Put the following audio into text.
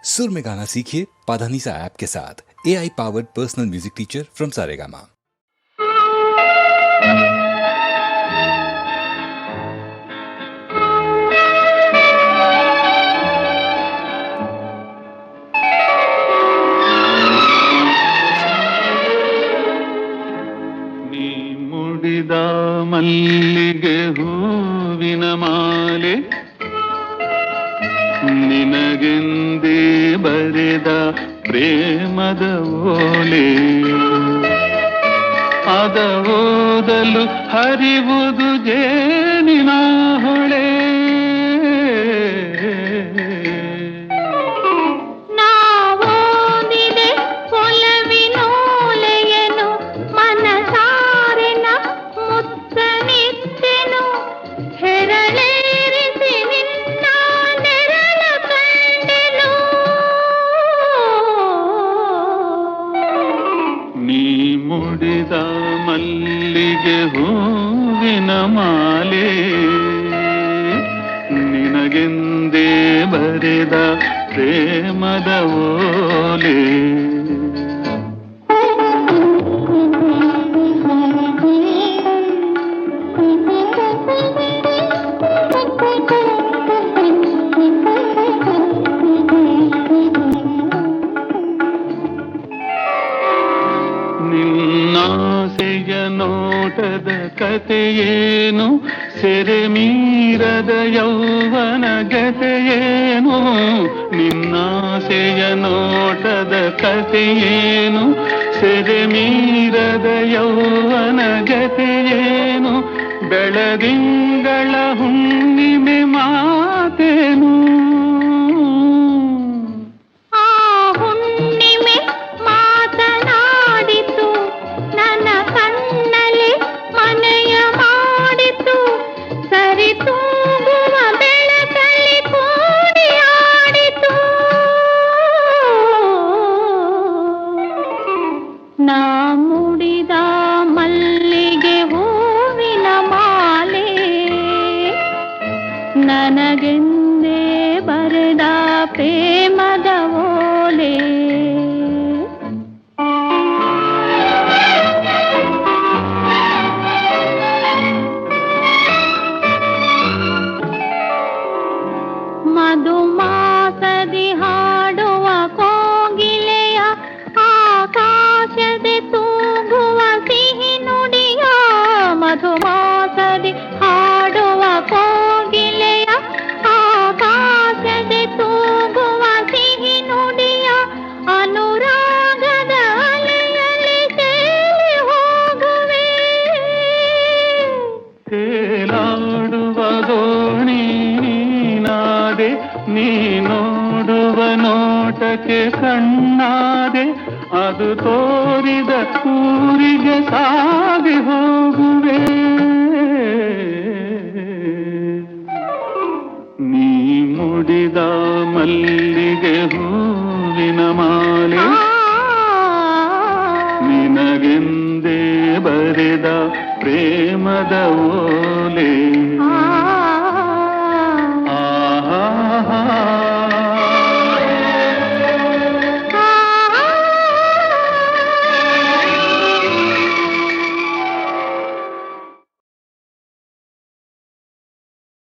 सुर में गाना सीखिए पाधानीसा ऐप के साथ। AI powered personal music teacher from Saregama. ಮುಡಿದ ಮಲ್ಲಿಗೆ ಹೂವಿನ ಮಾಲೆ ನಿನಗೆಂದೇ ಬರೆದ ಪ್ರೇಮದ ಓಲೆ ಅದ ಓದಲು ಹರಿವುದು ಜೇನಿನ ಹೊಳೆ ಮುಡಿದ ಮಲ್ಲಿಗೆ ಹೂವಿನ ಮಾಲೆ ನಿನಗೆಂದೇ ಬರೆದ ಪ್ರೇಮದ ಓಲೆ ನಿನ್ನಾಸೆಯ ನೋಟದ ಕಥೆಯೇನು ಸೆರೆ ಮೀರದ ಯೌವನ ಗತೆಯೇನು ನಿನ್ನಾಸೆಯ ನೋಟದ ಕಥೆಯೇನು ಸೆರೆ ಮೀರದ ಯೌವನ ಗತೆಯೇನು ಬೆಳದಿಂಗಳ ಹುಣ್ಣಿಮೆ ಮಾತೇನು ನಾ ಮುಡಿದ ಮಲ್ಲಿಗೆ ಹೂವಿನ ಮಾಲೆ ನನಗೆಂದೇ ಬರೆದ ಪ್ರೇಮದ ಓಲೆ ಮಧುಮಾಸದಿ ಹಾಡುವ ಕೋಗಿಲೆಯ ಆಕಾಶದೆ ತೂಗುವ ಸಿಹಿ ನುಡಿಯ ಮಧುಮಾಸದಿ ಹಾಡುವ ಕೋಗಿಲೆಯ ಆಕಾಶದೆ ತೂಗುವ ಸಿಹಿ ನುಡಿಯ ಅನುರಾಗದ ಅಲೆಯಲ್ಲಿ ತೇಲಿ ಹೋಗುವೆ ತೇಲಾಡುವ ದೋಣಿ ನೀನಾದೆ ನೀ ನೋಡುವ ನೋಟಕ್ಕೆ ಕಣ್ಣಾದೆ ಅದು ತೋರಿದ ಊರಿಗೆ ಸಾಗಿ ಹೋಗುವೆ ನೀ ಮುಡಿದ ಮಲ್ಲಿಗೆ ಹೂವಿನ ಮಾಲೆ ನಿನಗೆಂದೇ ಬರೆದ ಪ್ರೇಮದ ಓಲೆ